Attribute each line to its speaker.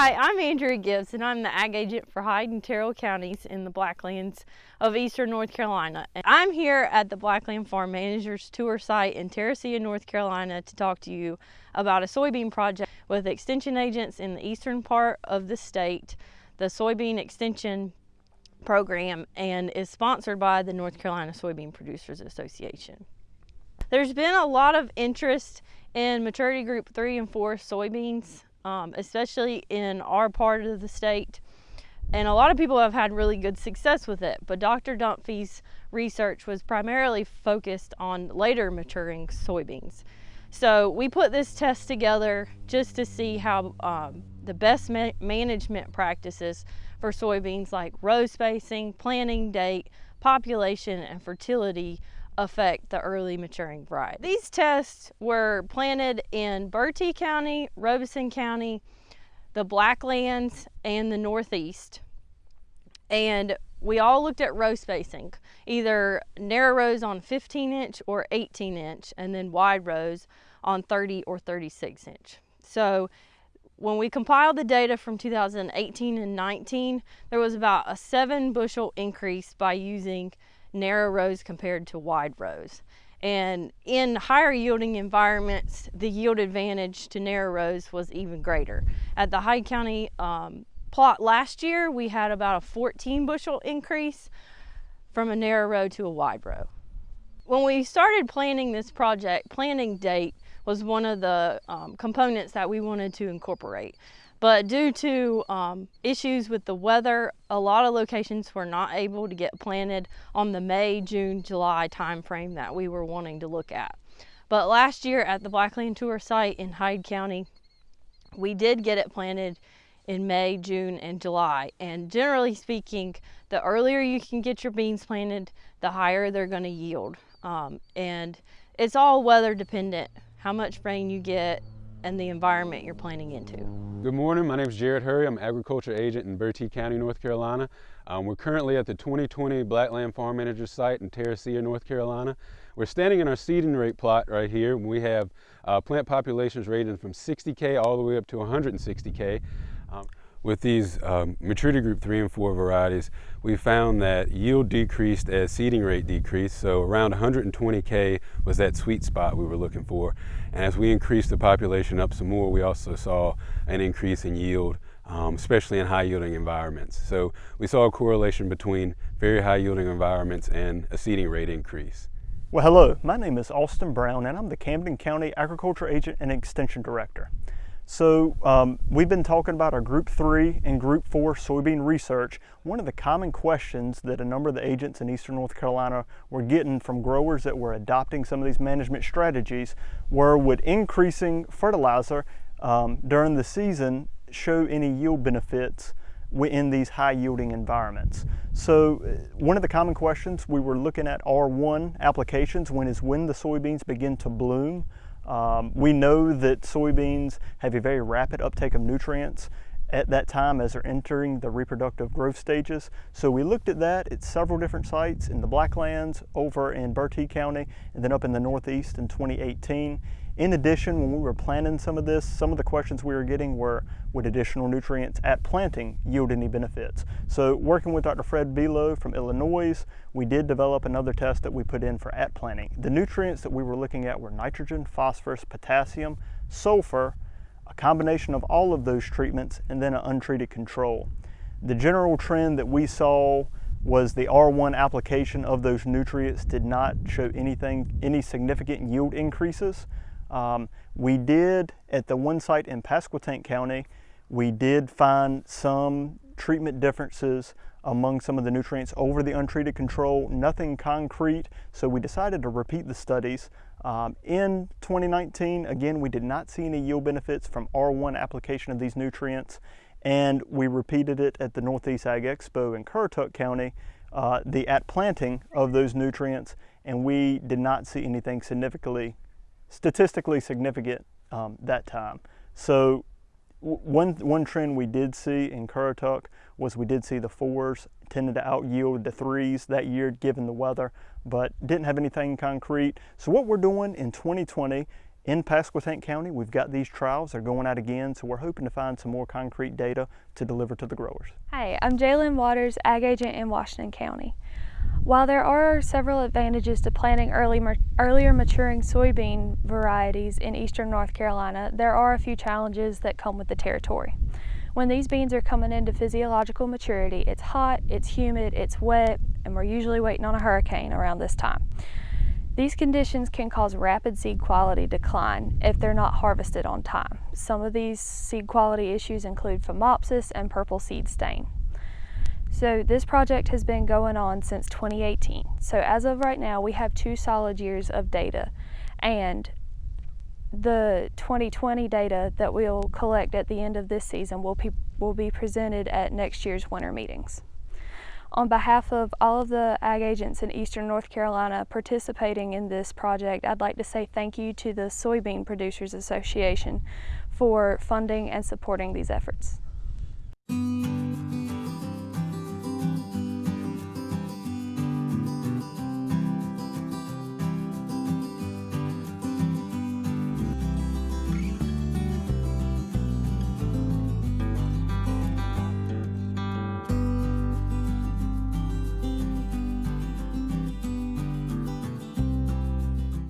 Speaker 1: Hi, I'm Andrea Gibbs, and I'm the Ag Agent for Hyde and Terrell counties in the Blacklands of Eastern North Carolina. And I'm here at the Blackland Farm Managers Tour site in Terracea, North Carolina to talk to you about a soybean project with extension agents in the eastern part of the state, the Soybean Extension Program, and is sponsored by the North Carolina Soybean Producers Association. There's been a lot of interest in maturity group 3 and 4 soybeans, especially in our part of the state, and a lot of people have had really good success with it. But Dr. Dunphy's research was primarily focused on later maturing soybeans. So we put this test together just to see how the best management practices for soybeans, like row spacing, planting date, population, and fertility, affect the early maturing variety. These tests were planted in Bertie County, Robeson County, the Blacklands, and the Northeast. And we all looked at row spacing, either narrow rows on 15-inch or 18-inch, and then wide rows on 30 or 36-inch. So when we compiled the data from 2018 and 19, there was about a 7 bushel increase by using narrow rows compared to wide rows. And in higher yielding environments, the yield advantage to narrow rows was even greater. At the Hyde County plot last year, we had about a 14 bushel increase from a narrow row to a wide row. When we started planning this project, planting date was one of the components that we wanted to incorporate. But due to issues with the weather, a lot of locations were not able to get planted on the May, June, July timeframe that we were wanting to look at. But last year at the Blackland Tour site in Hyde County, we did get it planted in May, June, and July. And generally speaking, the earlier you can get your beans planted, the higher they're going to yield. And it's all weather dependent, how much rain you get, and the environment you're planting into.
Speaker 2: Good morning, my name is Jared Hurry. I'm agriculture agent in Bertie County, North Carolina. We're currently at the 2020 Blackland Farm Manager site in Terracea, North Carolina. We're standing in our seeding rate plot right here. We have plant populations ranging from 60K all the way up to 160K. With these maturity group 3 and 4 varieties, we found that yield decreased as seeding rate decreased, so around 120K was that sweet spot we were looking for. And as we increased the population up some more, we also saw an increase in yield, especially in high yielding environments. So we saw a correlation between very high yielding environments and a seeding rate increase.
Speaker 3: Well, hello, my name is Austin Brown, and I'm the Camden County Agriculture Agent and Extension Director. So we've been talking about our Group 3 and Group 4 soybean research. One of the common questions that a number of the agents in Eastern North Carolina were getting from growers that were adopting some of these management strategies were, would increasing fertilizer during the season show any yield benefits in these high yielding environments? So one of the common questions, we were looking at R1 applications, when the soybeans begin to bloom. We know that soybeans have a very rapid uptake of nutrients at that time as they're entering the reproductive growth stages. So we looked at that at several different sites in the Blacklands, over in Bertie County, and then up in the Northeast in 2018. In addition, when we were planning some of this, some of the questions we were getting were, would additional nutrients at planting yield any benefits? So working with Dr. Fred Below from Illinois, we did develop another test that we put in for at planting. The nutrients that we were looking at were nitrogen, phosphorus, potassium, sulfur, a combination of all of those treatments, and then an untreated control. The general trend that we saw was the R1 application of those nutrients did not show any significant yield increases. We did, at the one site in Pasquotank County, we did find some treatment differences among some of the nutrients over the untreated control, nothing concrete, so we decided to repeat the studies. In 2019, again, we did not see any yield benefits from R1 application of these nutrients, and we repeated it at the Northeast Ag Expo in Currituck County, the at planting of those nutrients, and we did not see anything statistically significant that time. So one trend we did see in Currituck was we did see the 4s tended to out yield the 3s that year given the weather, but didn't have anything concrete. So what we're doing in 2020 In Pasquotank County, we've got these trials. They're going out again, so we're hoping to find some more concrete data to deliver to the growers.
Speaker 4: Hi, I'm Jalen Waters, Ag Agent in Washington County. While there are several advantages to planting earlier maturing soybean varieties in eastern North Carolina, there are a few challenges that come with the territory. When these beans are coming into physiological maturity, it's hot, it's humid, it's wet, and we're usually waiting on a hurricane around this time. These conditions can cause rapid seed quality decline if they're not harvested on time. Some of these seed quality issues include phomopsis and purple seed stain. So this project has been going on since 2018. So as of right now, we have 2 solid years of data, and the 2020 data that we'll collect at the end of this season will be presented at next year's winter meetings. On behalf of all of the ag agents in eastern North Carolina participating in this project, I'd like to say thank you to the Soybean Producers Association for funding and supporting these efforts.